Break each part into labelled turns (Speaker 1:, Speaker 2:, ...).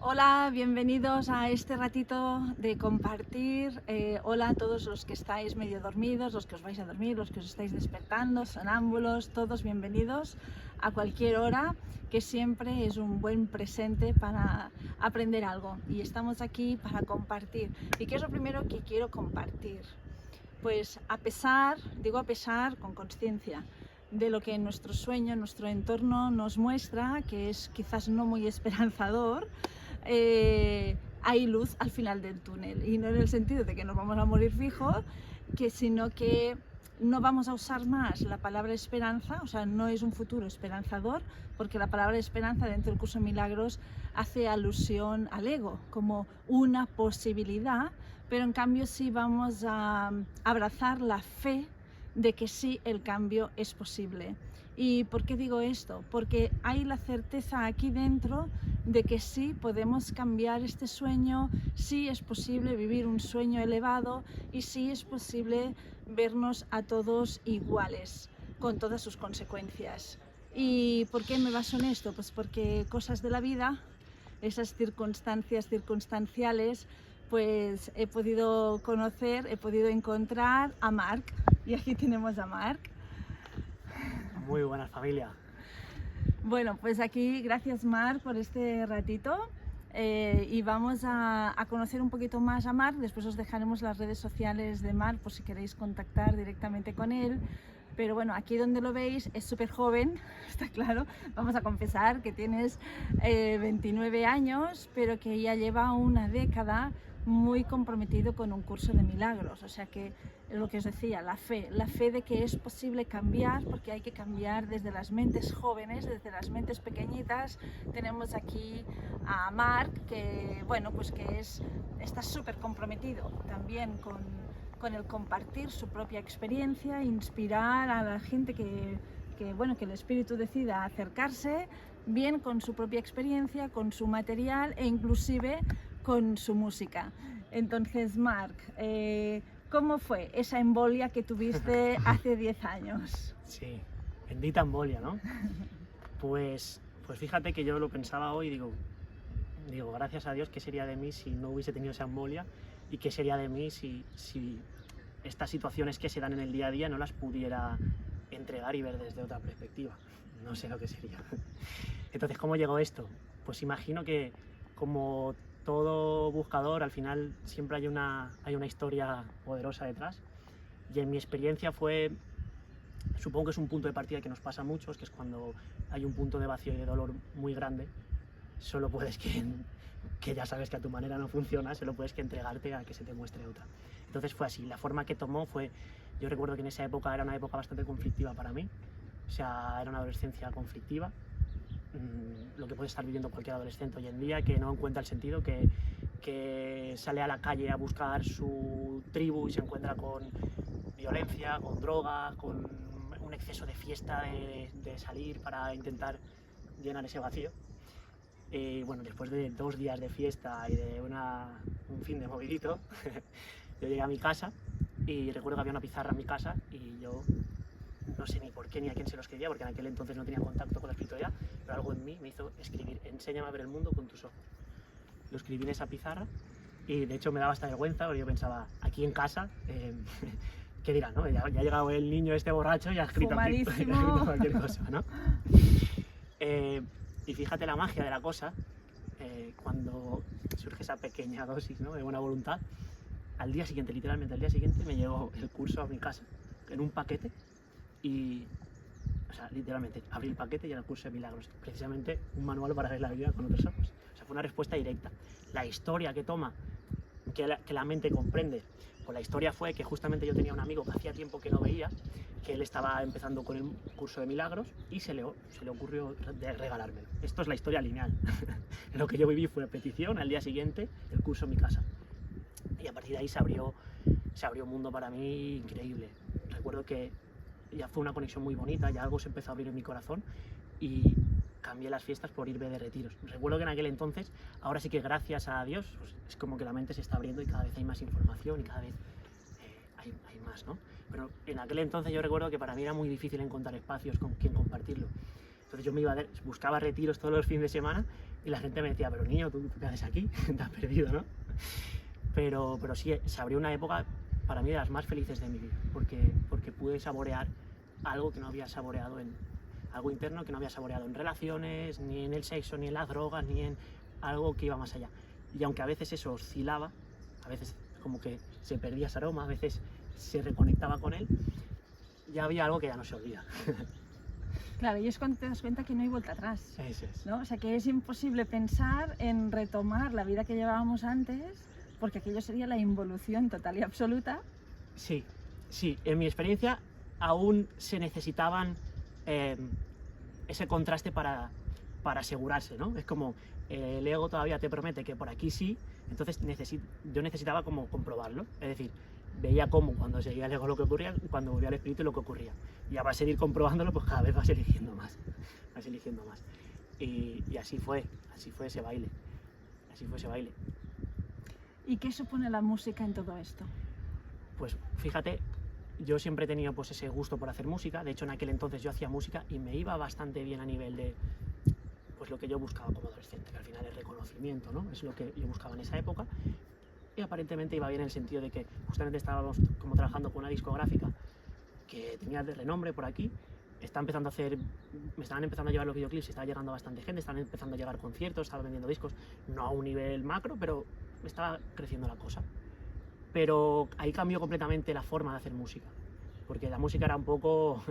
Speaker 1: Hola, bienvenidos a este ratito de compartir. Hola a todos los que estáis medio dormidos, los que os vais a dormir, los que os estáis despertando, sonámbulos, todos bienvenidos a cualquier hora, que siempre es un buen presente para aprender algo. Y estamos aquí para compartir. ¿Y qué es lo primero que quiero compartir? Pues digo a pesar con conciencia, de lo que nuestro sueño, nuestro entorno nos muestra, que es quizás no muy esperanzador, hay luz al final del túnel, y no en el sentido de que nos vamos a morir fijo, sino que no vamos a usar más la palabra esperanza, o sea, no es un futuro esperanzador, porque la palabra esperanza dentro del curso de milagros hace alusión al ego, como una posibilidad, pero en cambio sí vamos a abrazar la fe de que sí, el cambio es posible. ¿Y por qué digo esto? Porque hay la certeza aquí dentro de que sí podemos cambiar este sueño, sí es posible vivir un sueño elevado y sí es posible vernos a todos iguales, con todas sus consecuencias. ¿Y por qué me baso en esto? Pues porque cosas de la vida, esas circunstancias circunstanciales, pues he podido conocer, he podido encontrar a Marc, y aquí tenemos a Marc.
Speaker 2: Muy buenas, familia.
Speaker 1: Bueno, pues aquí gracias Marc por este ratito, y vamos a conocer un poquito más a Marc. Después os dejaremos las redes sociales de Marc por si queréis contactar directamente con él. Pero bueno, aquí donde lo veis es súper joven, está claro. Vamos a confesar que tienes 29 años, pero que ya lleva una década muy comprometido con un curso de milagros. O sea que lo que os decía, la fe de que es posible cambiar, porque hay que cambiar desde las mentes jóvenes, desde las mentes pequeñitas. Tenemos aquí a Marc, que bueno, pues que está súper comprometido también con el compartir su propia experiencia, inspirar a la gente que el espíritu decida acercarse, bien con su propia experiencia, con su material e inclusive con su música. Entonces, Marc, ¿cómo fue esa embolia que tuviste hace 10 años?
Speaker 2: Sí, bendita embolia, ¿no? Pues fíjate que yo lo pensaba hoy y digo, gracias a Dios, ¿qué sería de mí si no hubiese tenido esa embolia? ¿Y qué sería de mí si estas situaciones que se dan en el día a día no las pudiera entregar y ver desde otra perspectiva? No sé lo que sería. Entonces, ¿cómo llegó esto? Pues imagino que, como todo buscador, al final siempre hay una historia poderosa detrás. Y en mi experiencia supongo que es un punto de partida que nos pasa a muchos, que es cuando hay un punto de vacío y de dolor muy grande, solo puedes que ya sabes que a tu manera no funciona, solo puedes que entregarte a que se te muestre otra. Entonces fue así, la forma que tomó fue, yo recuerdo que en esa época era una época bastante conflictiva para mí, o sea, era una adolescencia conflictiva, lo que puede estar viviendo cualquier adolescente hoy en día, que no encuentra el sentido, que sale a la calle a buscar su tribu y se encuentra con violencia, con droga, con un exceso de fiesta, de salir para intentar llenar ese vacío. Bueno, después de 2 días de fiesta y de un fin de movidito, yo llegué a mi casa y recuerdo que había una pizarra en mi casa y yo no sé ni por qué ni a quién se lo escribía, porque en aquel entonces no tenía contacto con la espiritualidad, pero algo en mí me hizo escribir: enséñame a ver el mundo con tus ojos. Lo escribí en esa pizarra y de hecho me daba hasta vergüenza, porque yo pensaba, aquí en casa, ¿qué dirán, no? Ya ha llegado el niño este borracho y ha escrito cualquier cosa, ¿no? Y fíjate la magia de la cosa, cuando surge esa pequeña dosis, ¿no?, de buena voluntad. Al día siguiente, literalmente al día siguiente, me llegó el curso a mi casa en un paquete y, o sea, literalmente abrí el paquete y era el curso de milagros, precisamente un manual para ver la vida con otros ojos. O sea, fue una respuesta directa. La historia que toma, que la mente comprende, pues la historia fue que justamente yo tenía un amigo que hacía tiempo que no veía, que él estaba empezando con el curso de milagros y se le ocurrió regalármelo. Esto es la historia lineal. Lo que yo viví fue petición, al día siguiente el curso en mi casa. Y a partir de ahí se abrió un mundo para mí increíble. Recuerdo que ya fue una conexión muy bonita, ya algo se empezó a abrir en mi corazón y cambié las fiestas por irme de retiros. Recuerdo que en aquel entonces, ahora sí que gracias a Dios, pues es como que la mente se está abriendo y cada vez hay más información y cada vez hay más, ¿no? Pero en aquel entonces yo recuerdo que para mí era muy difícil encontrar espacios con quien compartirlo. Entonces yo buscaba retiros todos los fines de semana y la gente me decía, pero niño, ¿tú qué haces aquí? Te has perdido, ¿no? Pero sí, se abrió una época para mí de las más felices de mi vida, porque pude saborear algo que no había saboreado algo interno que no había saboreado en relaciones, ni en el sexo, ni en las drogas, ni en algo que iba más allá. Y aunque a veces eso oscilaba, a veces como que se perdía ese aroma, a veces se reconectaba con él, ya había algo que ya no se olvida.
Speaker 1: Claro, y es cuando te das cuenta que no hay vuelta atrás,
Speaker 2: Eso es.
Speaker 1: ¿no? O sea, que es imposible pensar en retomar la vida que llevábamos antes, porque aquello sería la involución total y absoluta.
Speaker 2: Sí, en mi experiencia aún se necesitaban ese contraste para asegurarse, ¿no? Es como el ego todavía te promete que por aquí sí, entonces yo necesitaba como comprobarlo, es decir, veía cómo cuando seguía el ego lo que ocurría, cuando volvía al espíritu lo que ocurría. Y a base de ir comprobándolo, pues cada vez vas eligiendo más, Y así fue ese baile,
Speaker 1: ¿Y qué supone la música en todo esto?
Speaker 2: Pues fíjate, yo siempre he tenido pues ese gusto por hacer música, de hecho en aquel entonces yo hacía música y me iba bastante bien a nivel de pues lo que yo buscaba como adolescente, que al final es reconocimiento, ¿no? Es lo que yo buscaba en esa época y aparentemente iba bien en el sentido de que justamente estábamos como trabajando con una discográfica que tenía de renombre por aquí, me estaban empezando a llevar los videoclips, estaba llegando bastante gente, estaban empezando a llegar conciertos, estaba vendiendo discos, no a un nivel macro, pero estaba creciendo la cosa. Pero ahí cambió completamente la forma de hacer música, porque la música era un poco,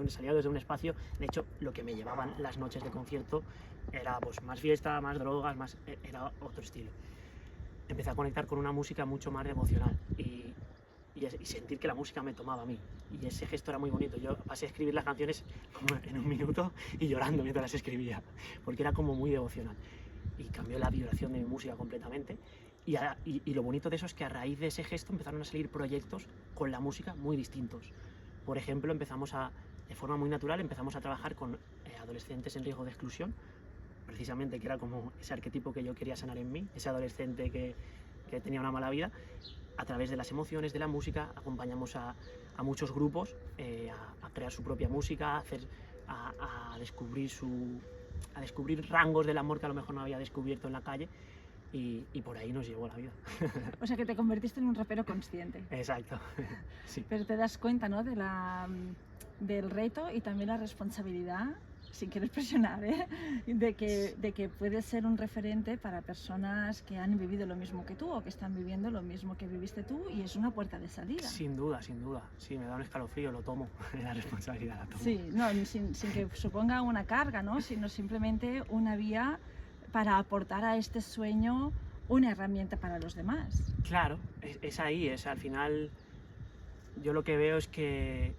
Speaker 2: salía desde un espacio, de hecho lo que me llevaban las noches de concierto era pues más fiesta, más drogas, era otro estilo. Empecé a conectar con una música mucho más emocional y sentir que la música me tomaba a mí, y ese gesto era muy bonito. Yo pasé a escribir las canciones como en un minuto y llorando mientras las escribía, porque era como muy devocional y cambió la vibración de mi música completamente. Y lo bonito de eso es que a raíz de ese gesto empezaron a salir proyectos con la música muy distintos. Por ejemplo, de forma muy natural, empezamos a trabajar con adolescentes en riesgo de exclusión, precisamente que era como ese arquetipo que yo quería sanar en mí, ese adolescente que tenía una mala vida. A través de las emociones, de la música, acompañamos a muchos grupos a crear su propia música, a descubrir rangos del amor que a lo mejor no había descubierto en la calle. Y por ahí nos llevó la vida.
Speaker 1: O sea, que te convertiste en un rapero consciente.
Speaker 2: Exacto, sí.
Speaker 1: Pero te das cuenta, ¿no?, del reto y también la responsabilidad, sin querer presionar, ¿eh?, de que puedes ser un referente para personas que han vivido lo mismo que tú o que están viviendo lo mismo que viviste tú, y es una puerta de salida.
Speaker 2: Sin duda. Sí, me da un escalofrío, lo tomo, la responsabilidad la tomo.
Speaker 1: Sí, no, sin que suponga una carga, ¿no?, sino simplemente una vía para aportar a este sueño una herramienta para los demás.
Speaker 2: Claro, es ahí, al final yo lo que veo es que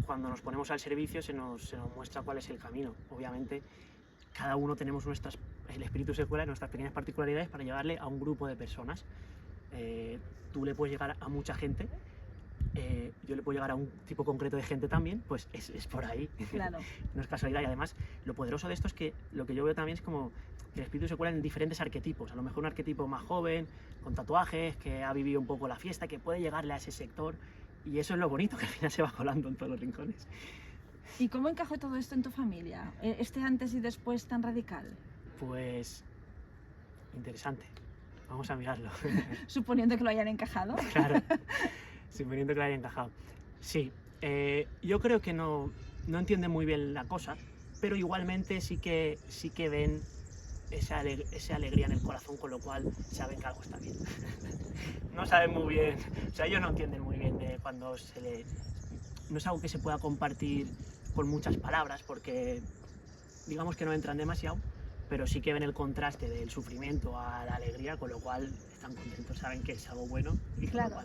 Speaker 2: cuando nos ponemos al servicio se nos muestra cuál es el camino. Obviamente cada uno tenemos el espíritu secular, nuestras pequeñas particularidades para llevarle a un grupo de personas. Tú le puedes llegar a mucha gente, yo le puedo llegar a un tipo concreto de gente también, pues es por ahí.
Speaker 1: Claro.
Speaker 2: No es casualidad. Y además lo poderoso de esto es que lo que yo veo también es como que el espíritu se cuela en diferentes arquetipos. A lo mejor un arquetipo más joven, con tatuajes, que ha vivido un poco la fiesta, que puede llegarle a ese sector, y eso es lo bonito, que al final se va colando en todos los rincones.
Speaker 1: ¿Y cómo encajó todo esto en tu familia? Este antes y después tan radical.
Speaker 2: Pues interesante, vamos a mirarlo.
Speaker 1: Suponiendo que lo hayan encajado.
Speaker 2: Claro, suponiendo que lo haya encajado. Sí, yo creo que no entienden muy bien la cosa, pero igualmente sí que ven esa alegría en el corazón, con lo cual saben que algo está bien. No saben muy bien, o sea, ellos no entienden muy bien de cuando no es algo que se pueda compartir con muchas palabras, porque digamos que no entran demasiado, pero sí que ven el contraste del sufrimiento a la alegría, con lo cual están contentos, saben que es algo bueno. Y
Speaker 1: claro,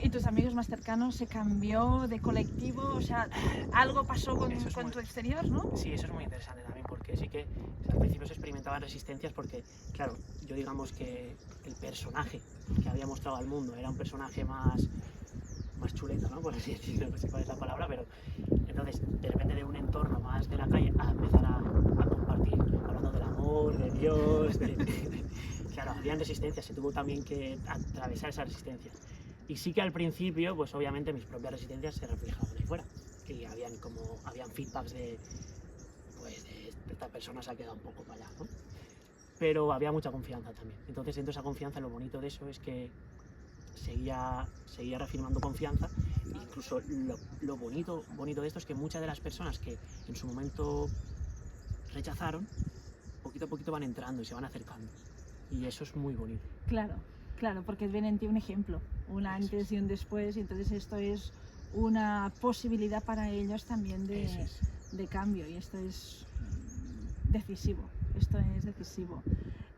Speaker 1: y tus amigos más cercanos, se cambió de colectivo, o sea, algo pasó con tu exterior, ¿no?
Speaker 2: Sí, eso es muy interesante también, porque sí que al principio se experimentaban resistencias, porque claro, yo digamos que el personaje que había mostrado al mundo era un personaje más chuleta, ¿no?, por así decirlo, no sé cuál es la palabra, pero entonces de repente de un entorno más de la calle a empezar a compartir, hablando del amor, de Dios, claro, habían resistencias, se tuvo también que atravesar esas resistencias. Y sí que al principio, pues obviamente mis propias resistencias se reflejaban ahí fuera, y habían feedbacks de pues esta persona se ha quedado un poco para allá, ¿no? Pero había mucha confianza también. Entonces, dentro de esa confianza, lo bonito de eso es que seguía reafirmando confianza. E incluso lo bonito de esto es que muchas de las personas que en su momento rechazaron, poquito a poquito van entrando y se van acercando. Y eso es muy bonito.
Speaker 1: Claro, claro, porque ven en ti un ejemplo, un antes y un después, y entonces esto es una posibilidad para ellos también de cambio, y esto es decisivo,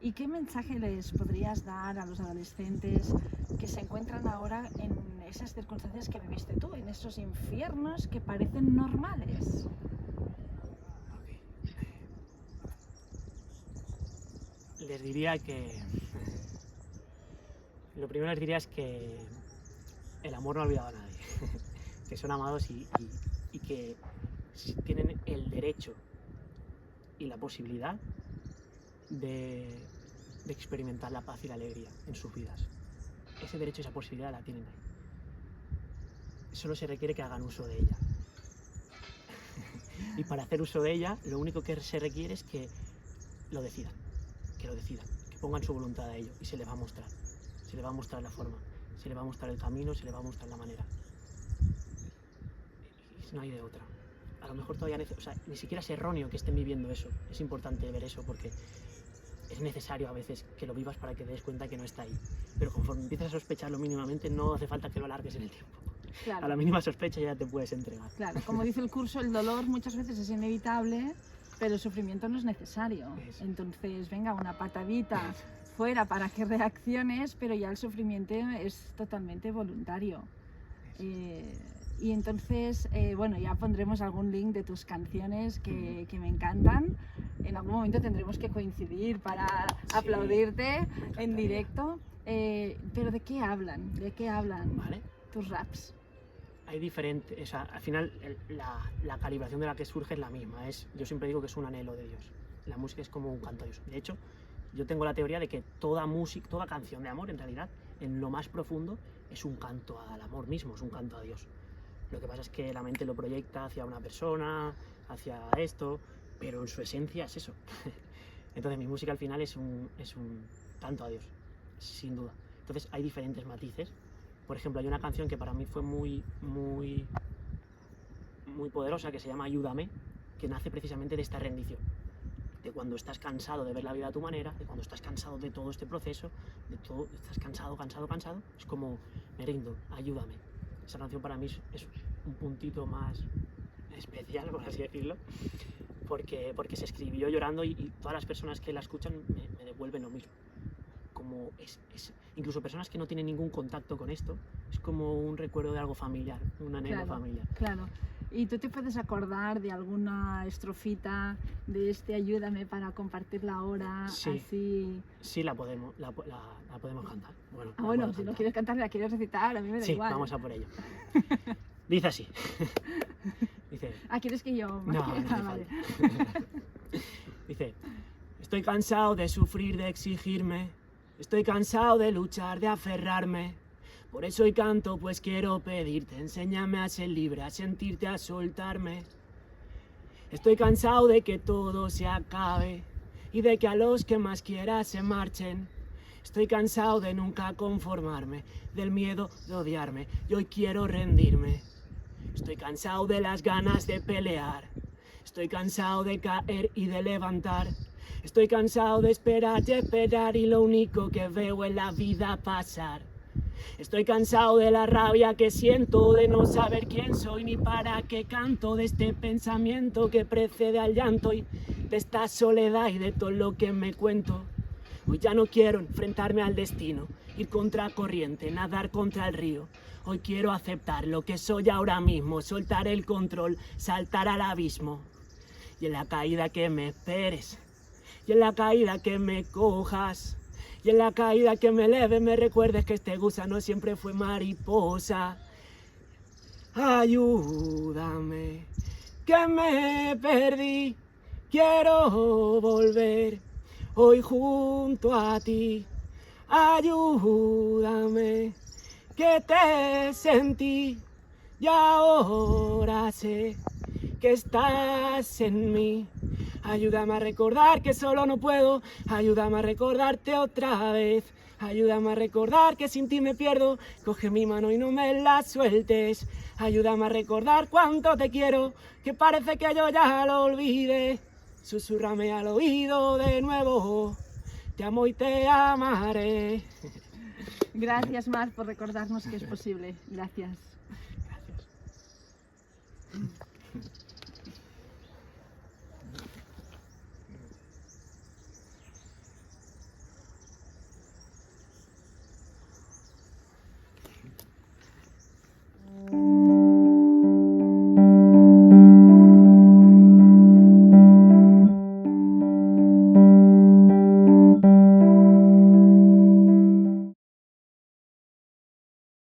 Speaker 1: ¿Y qué mensaje les podrías dar a los adolescentes que se encuentran ahora en esas circunstancias que viviste tú, en esos infiernos que parecen normales?
Speaker 2: Les diría que... Lo primero les diría es que el amor no ha olvidado a nadie, que son amados y que tienen el derecho y la posibilidad de experimentar la paz y la alegría en sus vidas. Ese derecho y esa posibilidad la tienen ahí. Solo se requiere que hagan uso de ella. Y para hacer uso de ella, lo único que se requiere es que lo decidan, que pongan su voluntad a ello, y se les va a mostrar. Se les va a mostrar la forma, se les va a mostrar el camino, se les va a mostrar la manera. Y no hay de otra. A lo mejor todavía ni siquiera es erróneo que estén viviendo eso. Es importante ver eso porque es necesario a veces que lo vivas para que te des cuenta que no está ahí. Pero conforme empiezas a sospecharlo mínimamente, no hace falta que lo alargues en el tiempo. Claro. A la mínima sospecha ya te puedes entregar.
Speaker 1: Claro, como dice el curso, el dolor muchas veces es inevitable, pero el sufrimiento no es necesario. Eso. Entonces, venga, una patadita fuera para que reacciones, pero ya el sufrimiento es totalmente voluntario. Y entonces, bueno, ya pondremos algún link de tus canciones que me encantan. En algún momento tendremos que coincidir para aplaudirte en directo. Pero ¿de qué hablan? ¿De qué hablan
Speaker 2: ¿Vale?
Speaker 1: tus raps?
Speaker 2: Hay diferentes, o sea, al final la calibración de la que surge es la misma. Yo siempre digo que es un anhelo de Dios. La música es como un canto a Dios. De hecho, yo tengo la teoría de que toda canción de amor, en realidad, en lo más profundo, es un canto al amor mismo, es un canto a Dios. Lo que pasa es que la mente lo proyecta hacia una persona, hacia esto, pero en su esencia es eso. Entonces mi música al final es un canto a Dios, sin duda. Entonces hay diferentes matices. Por ejemplo, hay una canción que para mí fue muy poderosa, que se llama Ayúdame, que nace precisamente de esta rendición. De cuando estás cansado de ver la vida a tu manera, de cuando estás cansado de todo este proceso, estás cansado, es como, me rindo, ayúdame. Esa canción para mí es un puntito más especial, por así decirlo, porque se escribió llorando y todas las personas que la escuchan me devuelven lo mismo. Como incluso personas que no tienen ningún contacto con esto, es como un recuerdo de algo familiar, un anhelo familiar.
Speaker 1: Claro. ¿Y tú te puedes acordar de alguna estrofita de Ayúdame para compartirla ahora?
Speaker 2: Sí,
Speaker 1: así?
Speaker 2: Sí, la podemos cantar.
Speaker 1: Bueno, si no quieres cantar, la quieres recitar, a mí me da igual.
Speaker 2: Sí, vamos a por ello. Dice así. Dice,
Speaker 1: ¿quieres que yo?
Speaker 2: No vale. Dice, estoy cansado de sufrir, de exigirme, estoy cansado de luchar, de aferrarme. Por eso hoy canto, pues quiero pedirte, enséñame a ser libre, a sentirte, a soltarme. Estoy cansado de que todo se acabe y de que a los que más quieras se marchen. Estoy cansado de nunca conformarme, del miedo de odiarme, y hoy quiero rendirme. Estoy cansado de las ganas de pelear, estoy cansado de caer y de levantar. Estoy cansado de esperar y lo único que veo es la vida pasar. Estoy cansado de la rabia que siento, de no saber quién soy ni para qué canto, de este pensamiento que precede al llanto y de esta soledad y de todo lo que me cuento. Hoy ya no quiero enfrentarme al destino, ir contra corriente, nadar contra el río. Hoy quiero aceptar lo que soy ahora mismo, soltar el control, saltar al abismo. Y en la caída que me esperes, y en la caída que me cojas, y en la caída que me eleve me recuerdes que este gusano siempre fue mariposa. Ayúdame, que me perdí, quiero volver hoy junto a ti. Ayúdame, que te sentí y ahora sé que estás en mí. Ayúdame a recordar que solo no puedo, ayúdame a recordarte otra vez. Ayúdame a recordar que sin ti me pierdo, coge mi mano y no me la sueltes. Ayúdame a recordar cuánto te quiero, que parece que yo ya lo olvidé. Susúrrame al oído de nuevo, te amo y te amaré.
Speaker 1: Gracias, Mar, por recordarnos que es posible. Gracias.
Speaker 2: Gracias.